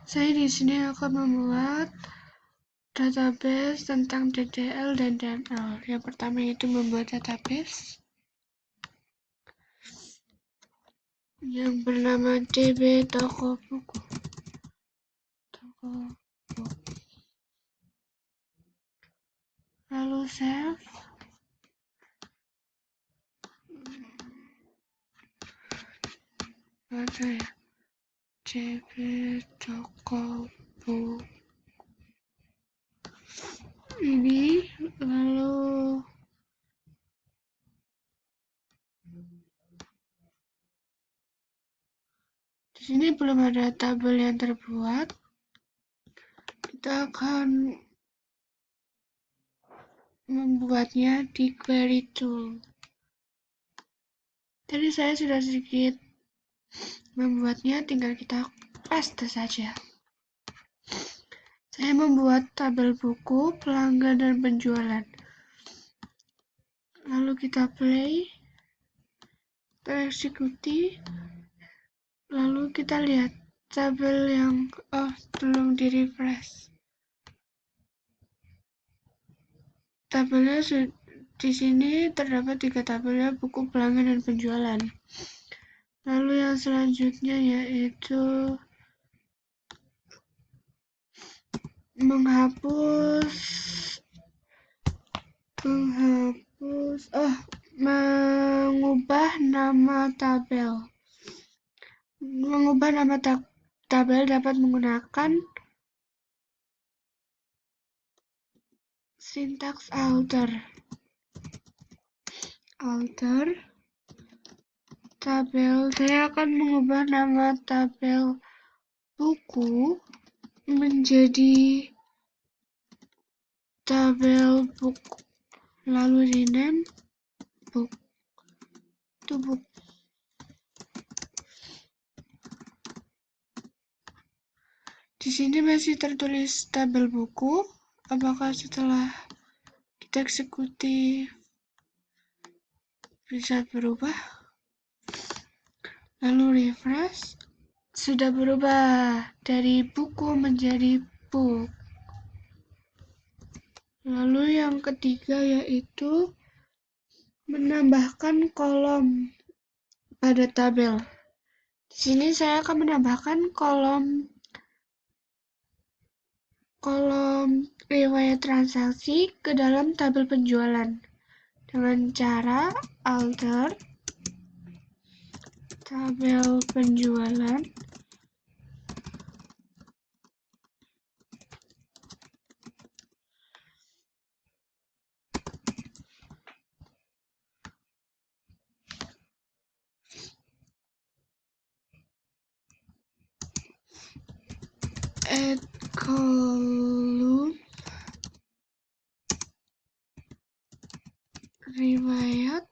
Saya di sini akan membuat database tentang DDL dan DML. Yang pertama itu membuat database yang bernama DB toko buku. Lalu save. Ada ya, DB toko buku ini. Lalu di sini belum ada tabel yang terbuat. Kita akan membuatnya di query tool. Tadi saya sudah sedikit membuatnya, tinggal kita paste saja. Saya membuat tabel buku, pelanggan, dan penjualan. Lalu kita play, kita eksekusi, lalu kita lihat tabel yang belum di refresh. Tabelnya di sini terdapat 3 tabel ya, buku, pelanggan, dan penjualan. Lalu yang selanjutnya yaitu mengubah nama tabel. Mengubah nama tabel dapat menggunakan sintaks alter tabel. Saya akan mengubah nama tabel buku menjadi tabel book, lalu rename book to book. Di sini masih tertulis tabel buku. Apakah setelah kita eksekusi bisa berubah? Lalu refresh, sudah berubah dari buku menjadi book. Lalu yang ketiga yaitu menambahkan kolom pada tabel. Di sini saya akan menambahkan kolom riwayat transaksi ke dalam tabel penjualan dengan cara alter tabel penjualan add column riwayat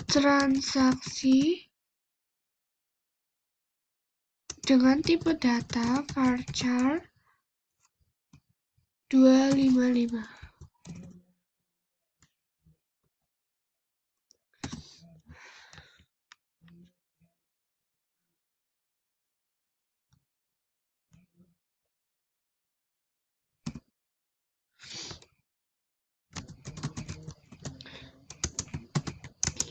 transaksi dengan tipe data varchar 255.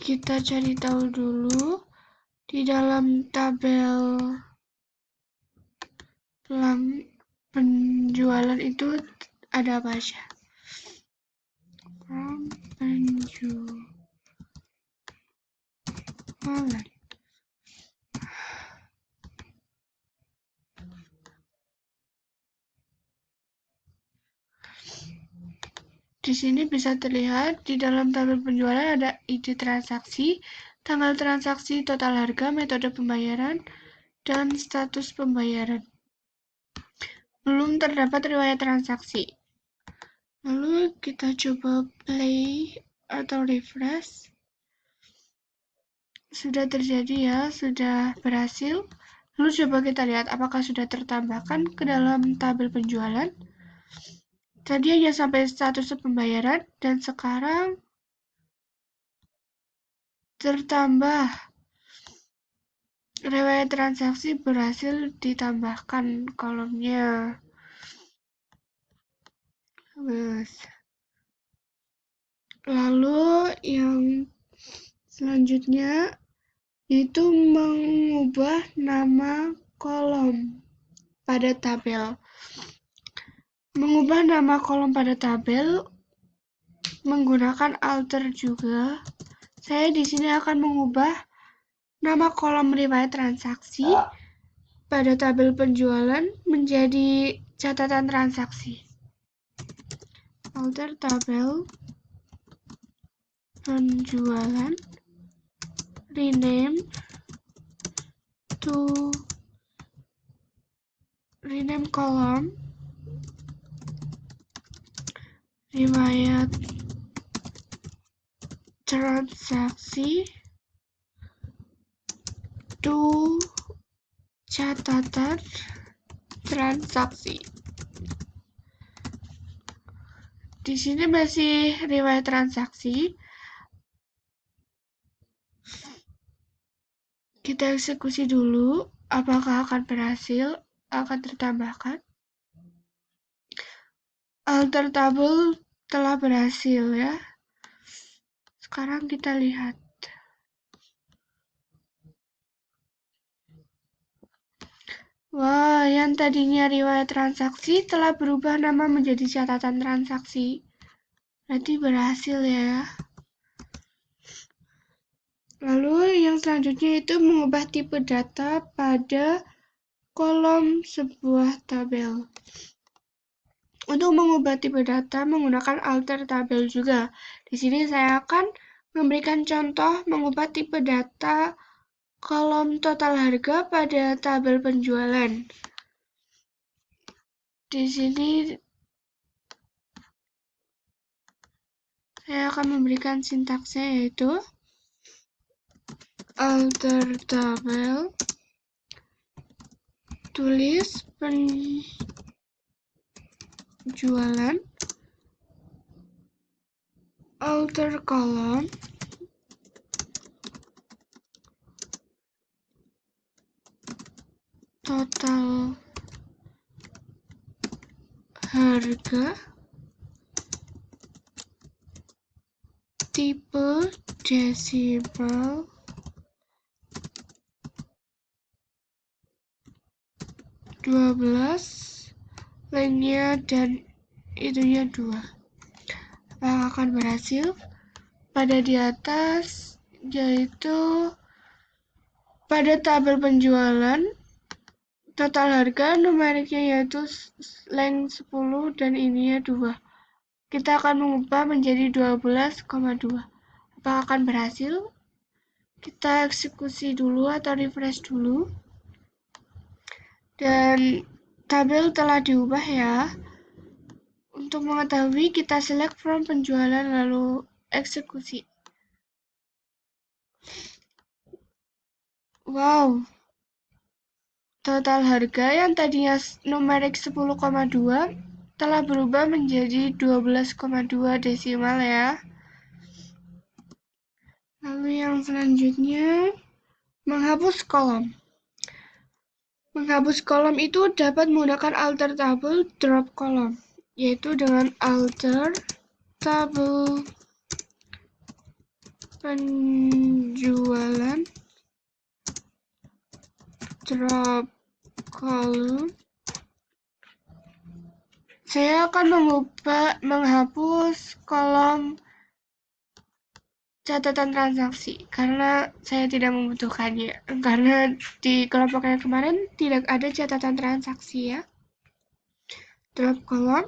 Kita cari tahu dulu di dalam tabel penjualan itu ada apa aja. From penjualan. Di sini bisa terlihat di dalam tabel penjualan ada ID transaksi, tanggal transaksi, total harga, metode pembayaran, dan status pembayaran. Belum terdapat riwayat transaksi. Lalu kita coba play atau refresh. Sudah terjadi ya, sudah berhasil. Lalu coba kita lihat apakah sudah tertambahkan ke dalam tabel penjualan. Tadi hanya sampai status pembayaran dan sekarang tertambah riwayat transaksi berhasil ditambahkan kolomnya. Lalu yang selanjutnya itu mengubah nama kolom pada tabel. Mengubah nama kolom pada tabel menggunakan alter juga. Saya di sini akan mengubah nama kolom riwayat transaksi pada tabel penjualan menjadi catatan transaksi. Alter tabel penjualan, rename kolom riwayat transaksi to catatan transaksi. Di sini masih riwayat transaksi. Kita eksekusi dulu, apakah akan berhasil, akan tertambahkan. Alter tabel telah berhasil ya. Sekarang kita lihat. Wah, yang tadinya riwayat transaksi telah berubah nama menjadi catatan transaksi. Berarti berhasil ya. Lalu yang selanjutnya itu mengubah tipe data pada kolom sebuah tabel. Untuk mengubah tipe data menggunakan alter tabel juga. Di sini saya akan memberikan contoh mengubah tipe data kolom total harga pada tabel penjualan. Di sini saya akan memberikan sintaksnya yaitu alter tabel, tulis penjualan, alter kolom, total harga, tipe desimal, lainnya dan itunya 2. Apakah akan berhasil? Pada di atas yaitu pada tabel penjualan total harga numeriknya yaitu length 10 dan ininya 2. Kita akan mengubah menjadi 12,2. Apakah akan berhasil? Kita eksekusi dulu atau refresh dulu. Dan tabel telah diubah ya. Untuk mengetahui kita select from penjualan lalu eksekusi. Wow. Total harga yang tadinya numerik 10,2 telah berubah menjadi 12,2 desimal ya. Lalu yang selanjutnya menghapus kolom. Menghapus kolom itu dapat menggunakan alter tabel drop kolom, yaitu dengan alter tabel penjualan drop kolom. Saya akan menghapus kolom catatan transaksi karena saya tidak membutuhkannya, karena di kelompok yang kemarin tidak ada catatan transaksi ya. Drop kolom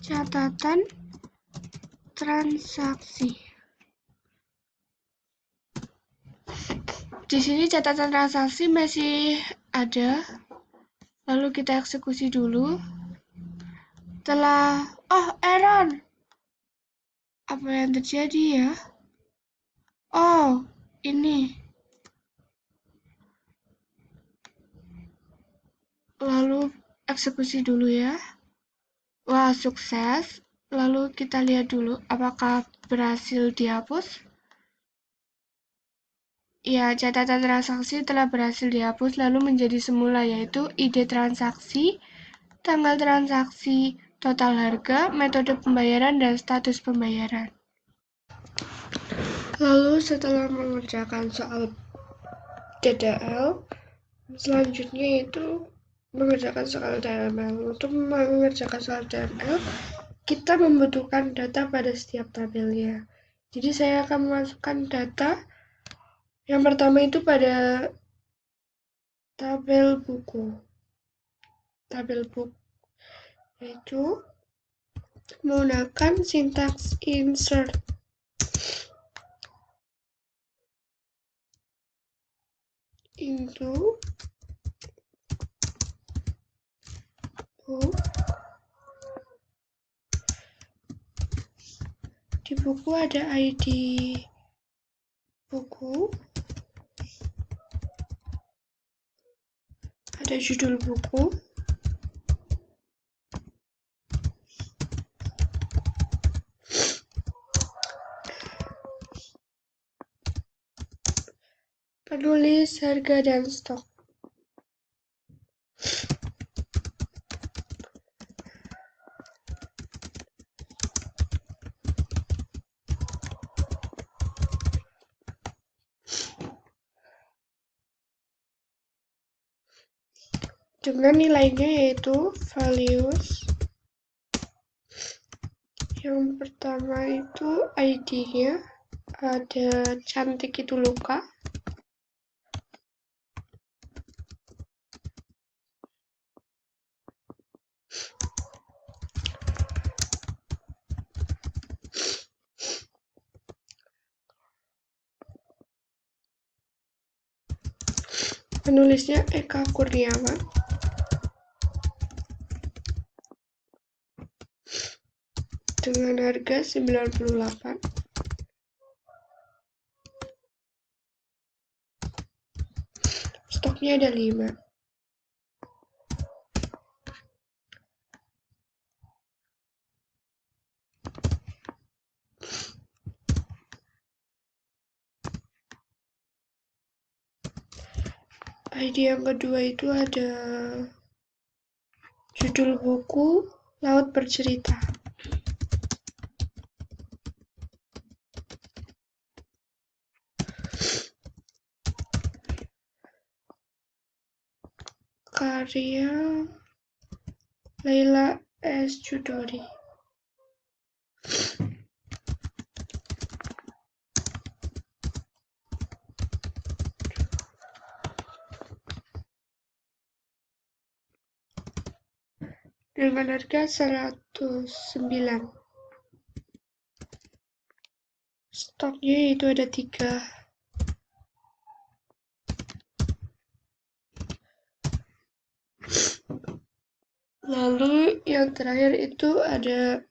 catatan transaksi. Di sini catatan transaksi masih ada. Lalu kita eksekusi dulu. Error. Apa yang terjadi ya? Oh, ini. Lalu eksekusi dulu ya. Wah, sukses. Lalu kita lihat dulu apakah berhasil dihapus. Ya, catatan transaksi telah berhasil dihapus lalu menjadi semula, yaitu ID transaksi, tanggal transaksi, total harga, metode pembayaran, dan status pembayaran. Lalu setelah mengerjakan soal DDL, selanjutnya itu mengerjakan soal DML. Untuk mengerjakan soal DML, kita membutuhkan data pada setiap tabelnya. Jadi saya akan memasukkan data. Yang pertama itu pada tabel buku. Tabel book yaitu menggunakan sintaks insert. Into book. Di buku ada ID buku, ada judul buku, penulis, harga, dan stok. Dengan nilainya yaitu values. Yang pertama itu ID-nya, ada cantik itu luka. Penulisnya Eka Kurniawan. Dengan harga 98. Stoknya ada 5. ID yang kedua itu ada judul buku Laut Bercerita. Karya Laila S. Chudori. Dengan harga 109. Stoknya itu ada 3. Lalu yang terakhir itu ada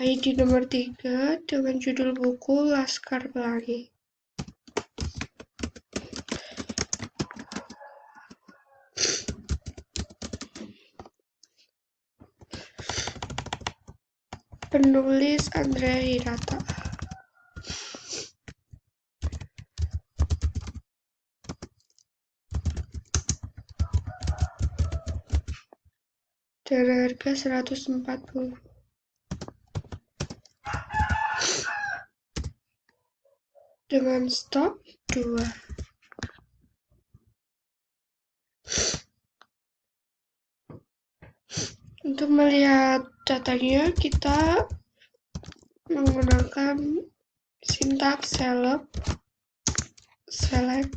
ID nomor 3 dengan judul buku Laskar Pelangi. Penulis Andrea Hirata. Dengan harga 140. Dengan stok 2. Untuk melihat datanya, kita menggunakan sintaks select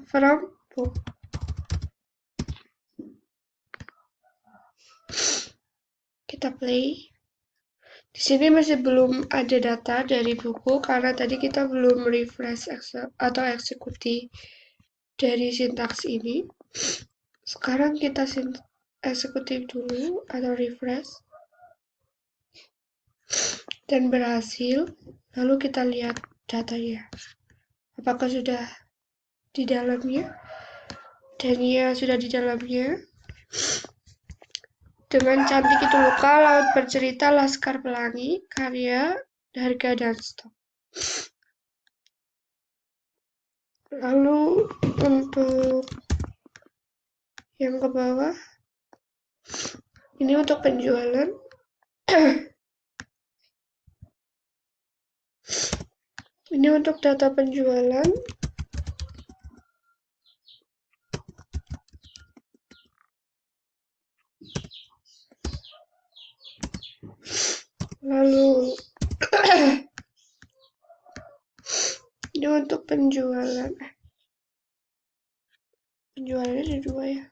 from book. Kita play. Di sini masih belum ada data dari buku karena tadi kita belum refresh atau eksekusi dari sintaks ini. Sekarang kita eksekutif dulu atau refresh. Dan berhasil. Lalu kita lihat datanya. Apakah sudah di dalamnya? Dan ya, sudah di dalamnya. Dengan cantik itu luka, Laut Bercerita, Laskar Pelangi, karya harga dan stok. Lalu untuk yang ke bawah, ini untuk penjualan. Ini untuk data penjualan. Lalu ini untuk penjualan. Penjualannya ada 2 ya.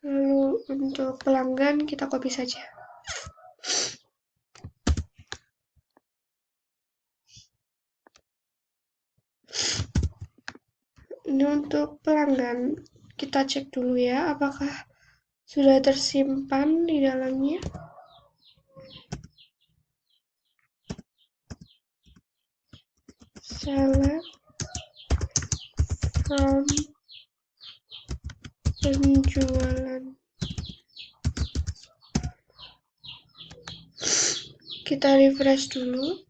Lalu untuk pelanggan kita copy saja. Ini untuk pelanggan, kita cek dulu ya apakah sudah tersimpan di dalamnya. Select from penjualan. Kita refresh dulu.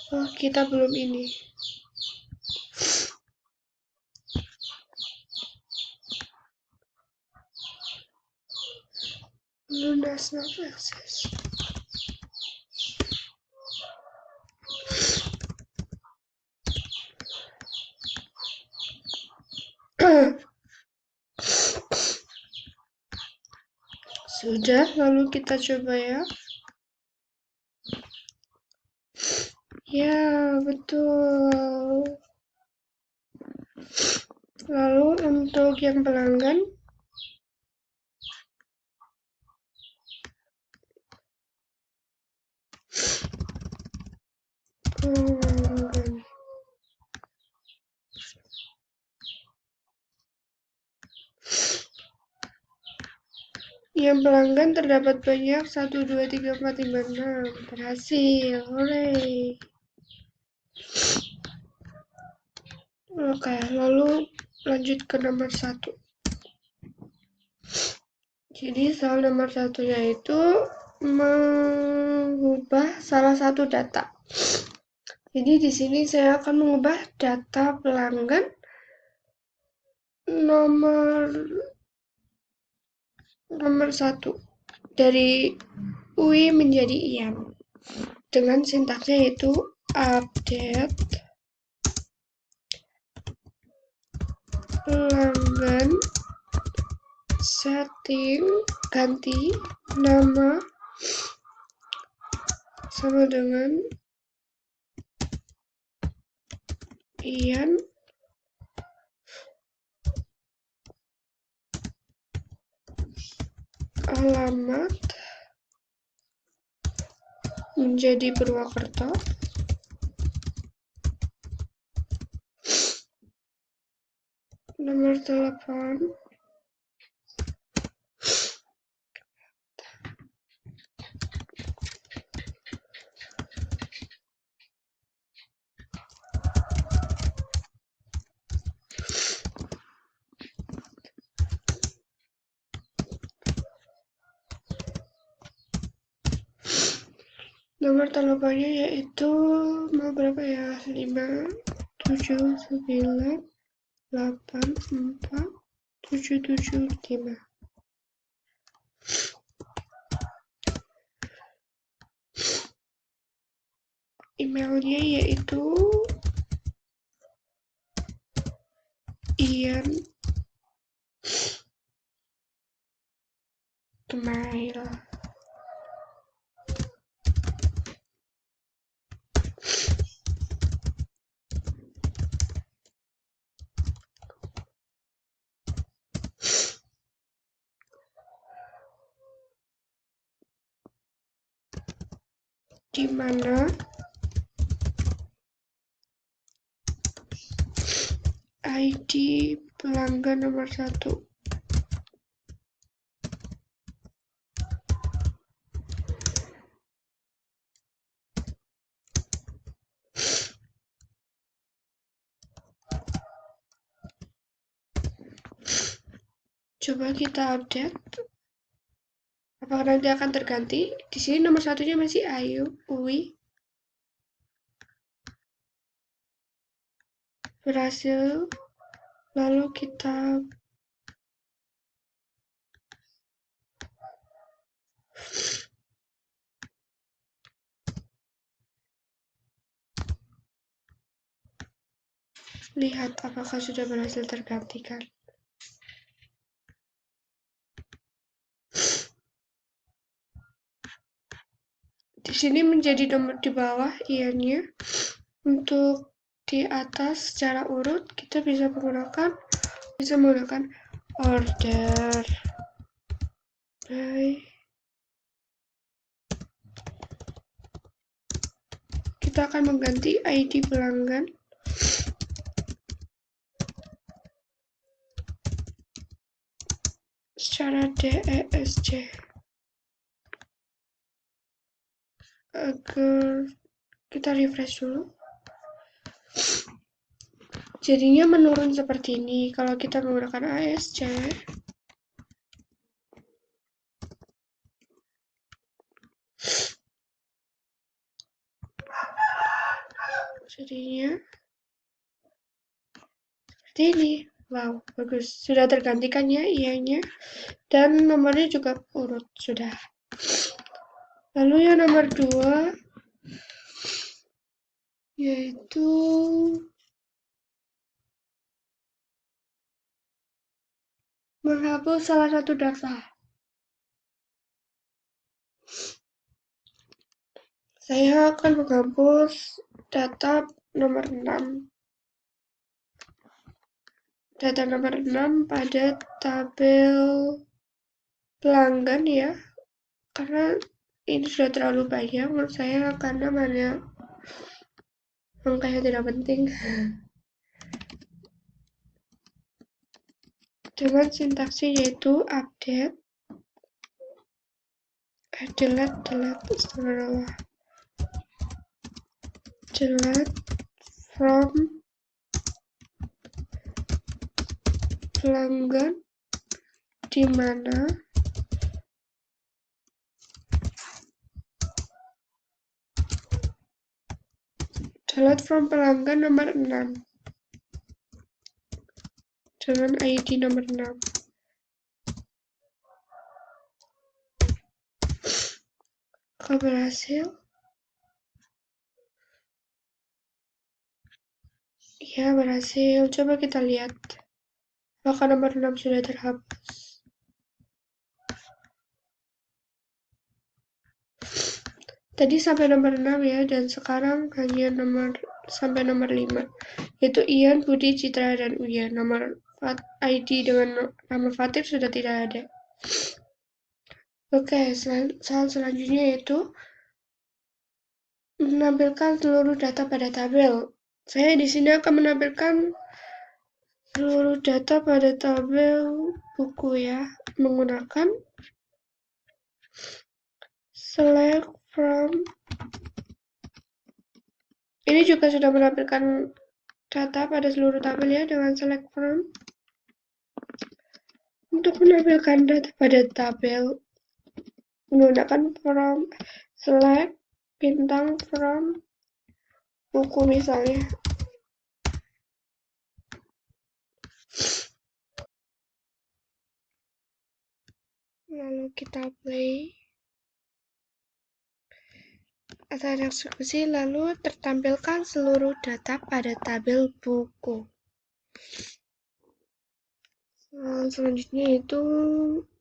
Oh, kita belum ini. Lunas not access. Sudah, lalu kita coba ya. Ya, betul. Lalu untuk yang pelanggan, yang pelanggan terdapat banyak 1, 2, 3, 4, 5, 6. Berhasil, hooray. Oke, lalu lanjut ke nomor 1. Jadi soal nomor 1 yaitu mengubah salah satu data. Jadi di sini saya akan mengubah data pelanggan nomor 1 dari UI menjadi IAN dengan sintaksnya yaitu update pelanggan setting ganti nama sama dengan IAN alamat menjadi Purwakarta, nomor telepon nomor teleponnya yaitu mau berapa ya, 5 7 9 8 4 7 7 5. Emailnya yaitu Ian Email. Di mana ID pelanggan nomor 1. Coba kita update. Apakah nanti akan terganti? Di sini nomor satunya masih Ayu, Uwi. Berhasil. Lalu kita lihat apakah sudah berhasil tergantikan. Di sini menjadi nomor di bawah ianya. Untuk di atas secara urut kita bisa menggunakan order by. Kita akan mengganti ID pelanggan. Secara DESC agar kita refresh dulu. Jadinya menurun seperti ini. Kalau kita menggunakan ASC, jadinya seperti ini. Wow, bagus. Sudah tergantikan ya ianya. Dan nomornya juga urut sudah. Lalu yang nomor 2 yaitu menghapus salah satu data. Saya akan menghapus data nomor 6. Data nomor 6 pada tabel pelanggan ya. Karena ini sudah terlalu banyak menurut saya, karena banyak angka yang tidak penting. Dengan sintaksi yaitu update, delete from pelanggan di mana delete from pelanggan nomor 6 dengan ID nomor 6. Apakah berhasil? Ya, berhasil. Coba kita lihat apakah nomor 6 sudah terhapus. Tadi sampai nomor 6 ya, dan sekarang hanya sampai nomor 5. Yaitu Ian, Budi, Citra, dan Uya. Nomor ID dengan nama Fatir sudah tidak ada. Oke, hal selanjutnya yaitu menampilkan seluruh data pada tabel. Saya di sini akan menampilkan seluruh data pada tabel buku ya, menggunakan select from. Ini juga sudah menampilkan data pada seluruh tabel ya, dengan select from. Untuk menampilkan data pada tabel menggunakan from select bintang from buku misalnya. Lalu kita play atau eksekusi, lalu tertampilkan seluruh data pada tabel buku. Selanjutnya itu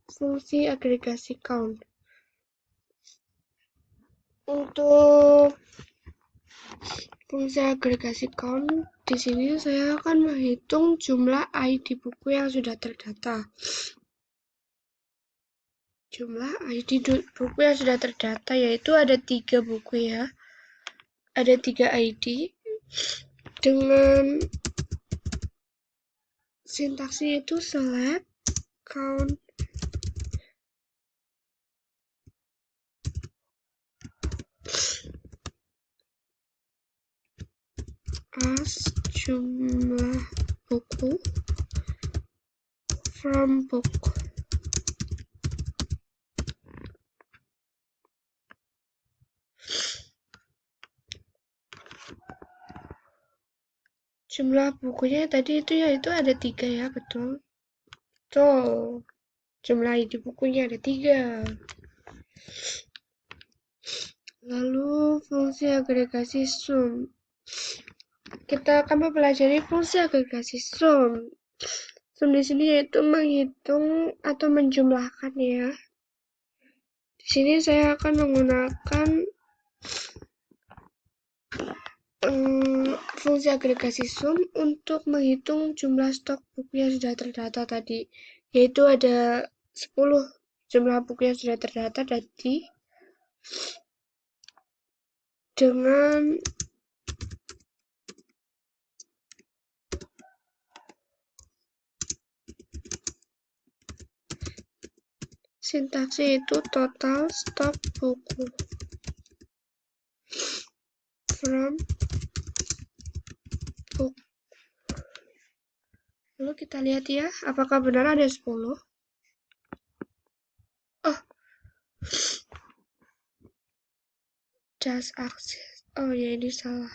fungsi agregasi count. Untuk fungsi agregasi count di sini saya akan menghitung jumlah ID buku yang sudah terdata. Jumlah ID buku yang sudah terdata yaitu ada 3 buku ya. Ada 3 ID dengan sintaksi itu select count as jumlah buku from book. Jumlah bukunya tadi itu yaitu ada 3 ya, betul. Betul. Jumlah ID bukunya ada 3. Lalu fungsi agregasi sum. Kita akan mempelajari fungsi agregasi sum. Sum di sini yaitu menghitung atau menjumlahkan ya. Di sini saya akan menggunakan fungsi agregasi sum untuk menghitung jumlah stok buku yang sudah terdata tadi, yaitu ada 10 jumlah buku yang sudah terdata tadi dengan sintaksnya itu total stok buku from book. Lalu kita lihat ya, apakah benar ada 10? Oh, just access. Oh ya, ini salah.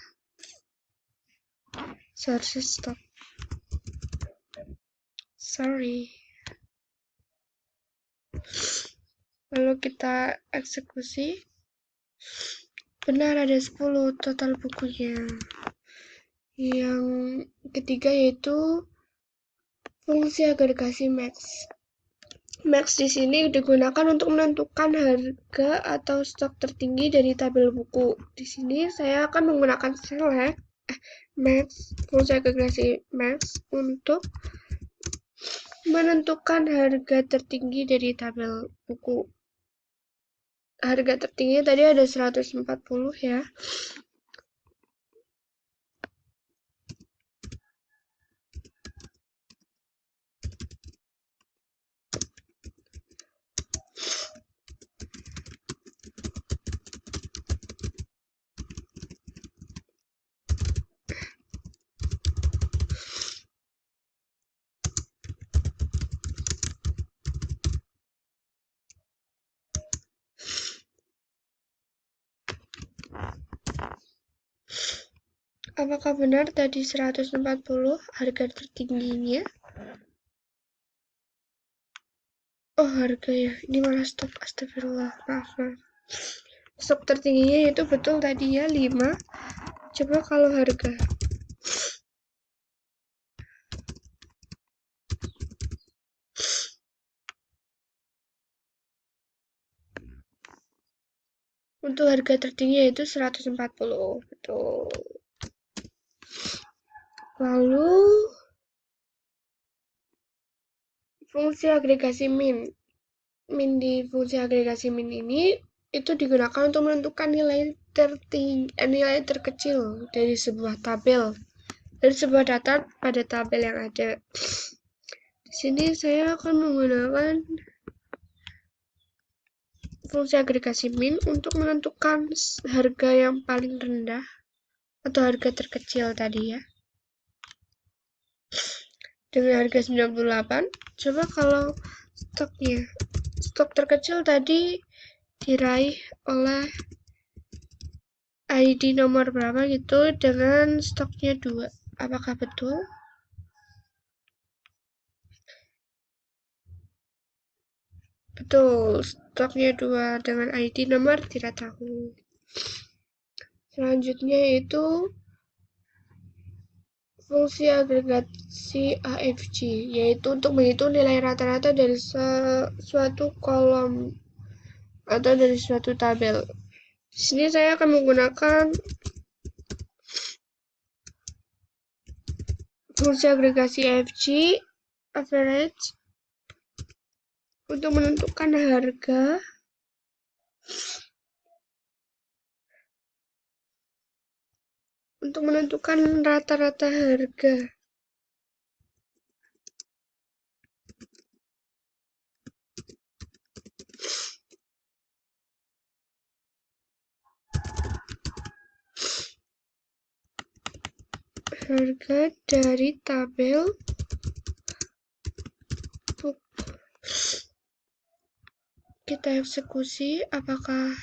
Sources stop. Sorry. Lalu kita eksekusi. Benar ada 10 total bukunya. Yang ketiga yaitu fungsi agregasi max. Max di sini digunakan untuk menentukan harga atau stok tertinggi dari tabel buku. Di sini saya akan menggunakan select max, fungsi agregasi max untuk menentukan harga tertinggi dari tabel buku. Harga tertinggi tadi ada 140 ya. Apakah benar tadi 140 harga tertingginya? Oh, harga ya. Ini malah stok. Astagfirullah. Maaf. Stok tertingginya itu betul tadi ya 5. Coba kalau harga. Untuk harga tertinggi yaitu 140. Betul. Lalu fungsi agregasi min. Min di fungsi agregasi min ini itu digunakan untuk menentukan nilai nilai terkecil dari sebuah tabel, dari sebuah data pada tabel yang ada. Di sini saya akan menggunakan fungsi agregasi min untuk menentukan harga yang paling rendah atau harga terkecil tadi ya. Dengan harga 98, coba kalau stoknya, stok terkecil tadi diraih oleh ID nomor berapa gitu dengan stoknya 2. Apakah betul? Betul, stoknya 2 dengan ID nomor tidak tahu. Selanjutnya yaitu fungsi agregasi AFG, yaitu untuk menghitung nilai rata-rata dari suatu kolom atau dari suatu tabel. Di sini saya akan menggunakan fungsi agregasi AFG, average, untuk menentukan harga rata-rata harga. Harga dari tabel kita eksekusi apakah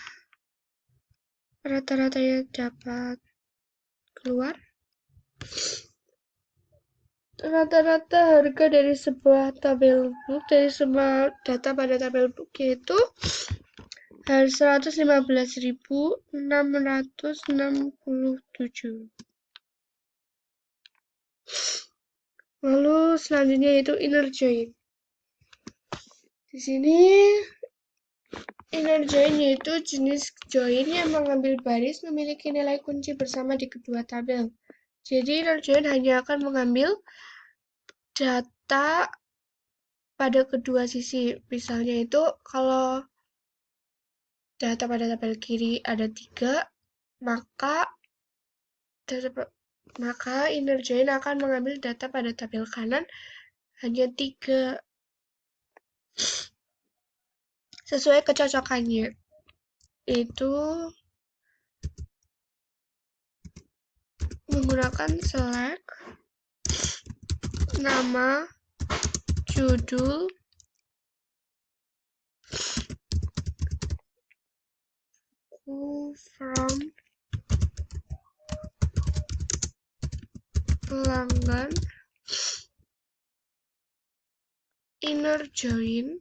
rata-ratanya dapat keluar. Rata-rata harga dari sebuah tabel book, dari semua data pada tabel book yaitu 115.667. Lalu selanjutnya yaitu inner join. Di sini inner join yaitu jenis join yang mengambil baris memiliki nilai kunci bersama di kedua tabel. Jadi inner join hanya akan mengambil data pada kedua sisi. Misalnya itu kalau data pada tabel kiri ada 3, maka inner join akan mengambil data pada tabel kanan hanya 3 sesuai kecocokannya. Itu menggunakan select, nama, judul, from, pelanggan, inner join,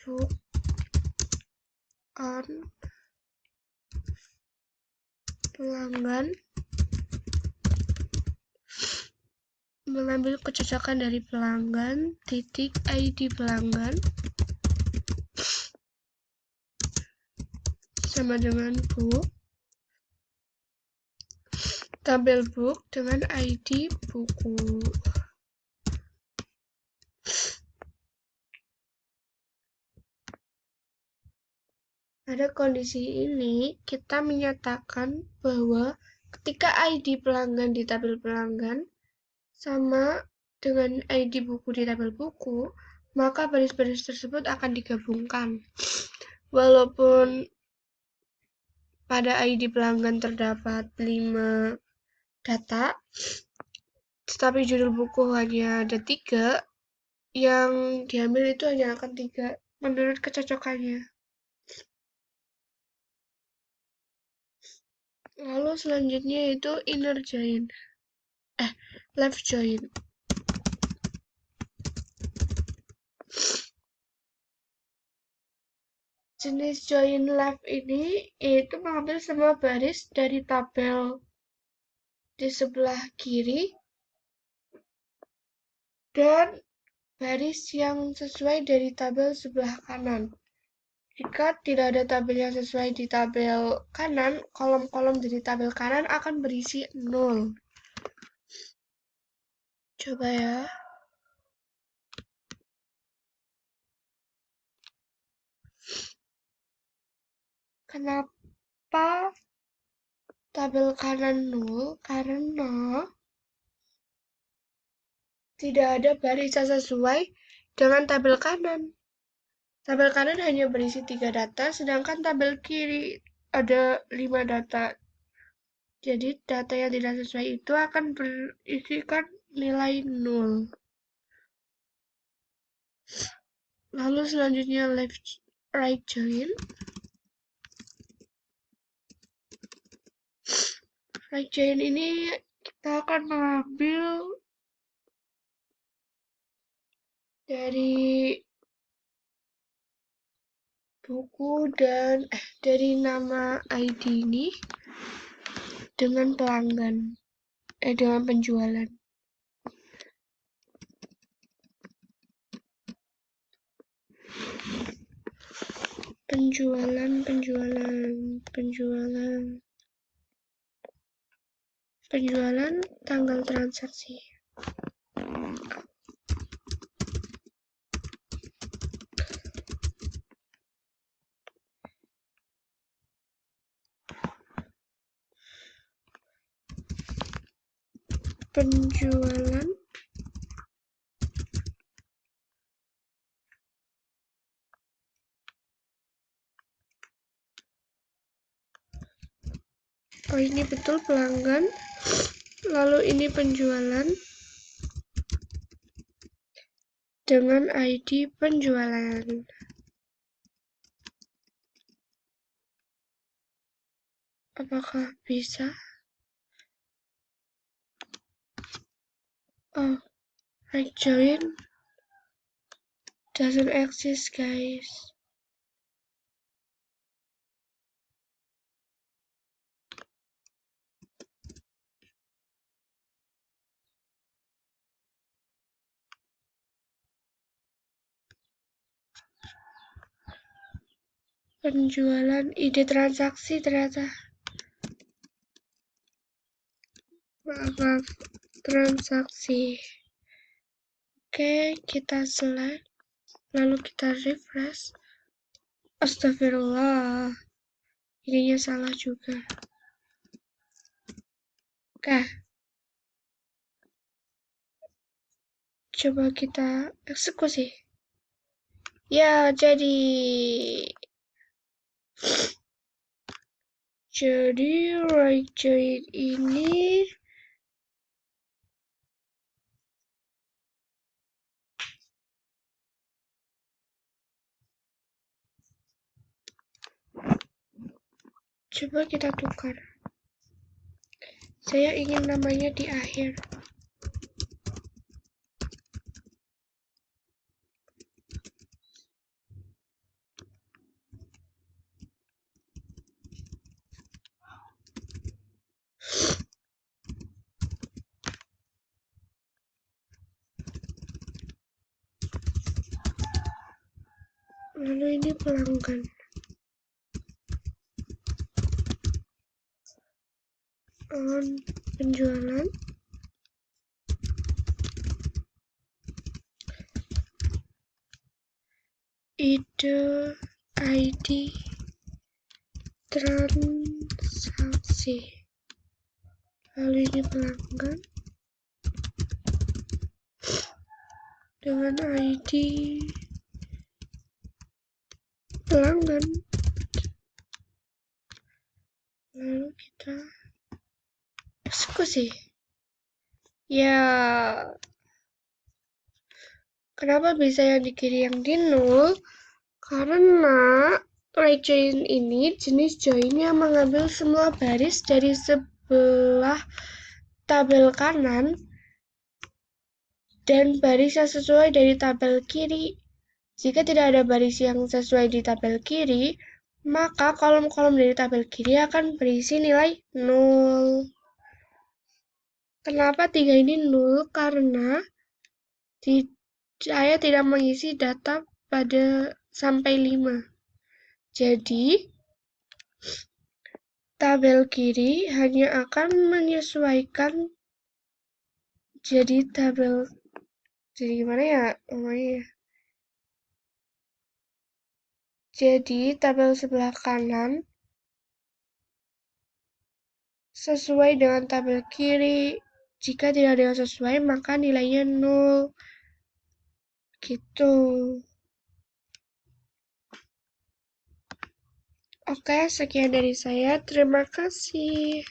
book on, pelanggan, mengambil kecocokan dari pelanggan, titik ID pelanggan, sama dengan book, tabel book dengan ID buku. Pada kondisi ini, kita menyatakan bahwa ketika ID pelanggan di tabel pelanggan sama dengan ID buku di tabel buku, maka baris-baris tersebut akan digabungkan. Walaupun pada ID pelanggan terdapat 5 data, tetapi judul buku hanya ada 3, yang diambil itu hanya akan 3 menurut kecocokannya. Lalu selanjutnya itu inner join, left join. Jenis join left ini yaitu mengambil semua baris dari tabel di sebelah kiri dan baris yang sesuai dari tabel sebelah kanan. Jika tidak ada tabel yang sesuai di tabel kanan, kolom-kolom dari tabel kanan akan berisi 0. Coba ya. Kenapa tabel kanan 0? Karena tidak ada baris yang sesuai dengan tabel kanan. Tabel kanan hanya berisi 3 data, sedangkan tabel kiri ada 5 data. Jadi data yang tidak sesuai itu akan berisikan nilai 0. Lalu selanjutnya right join. Right join ini kita akan mengambil dari buku dan dari nama ID ini dengan pelanggan, dengan penjualan. Penjualan, tanggal transaksi. Penjualan, Oh, ini betul pelanggan. Lalu ini penjualan dengan ID penjualan. Apakah bisa? Oh, right join doesn't exist, guys. Penjualan ide transaksi ternyata. Maaf, transaksi. Oke, kita select. Lalu kita refresh. Astagfirullah. Ininya salah juga. Oke. Coba kita eksekusi. Ya, jadi right join ini coba kita tukar. Saya ingin namanya di akhir. Lalu ini pelanggan. Penjualan. Ide ID transaksi. Lalu ini pelanggan dengan ID pelanggan. Lalu kita eksekusi. Ya, kenapa bisa yang di kiri yang di nol? Karena right join ini jenis join yang mengambil semua baris dari sebelah tabel kanan dan baris yang sesuai dari tabel kiri. Jika tidak ada baris yang sesuai di tabel kiri, maka kolom-kolom dari tabel kiri akan berisi nilai 0. Kenapa 3 ini 0? Karena saya tidak mengisi data pada sampai 5. Jadi, tabel kiri hanya akan menyesuaikan jadi gimana ya namanya? Jadi, tabel sebelah kanan sesuai dengan tabel kiri. Jika tidak ada yang sesuai, maka nilainya 0. Gitu. Oke, sekian dari saya. Terima kasih.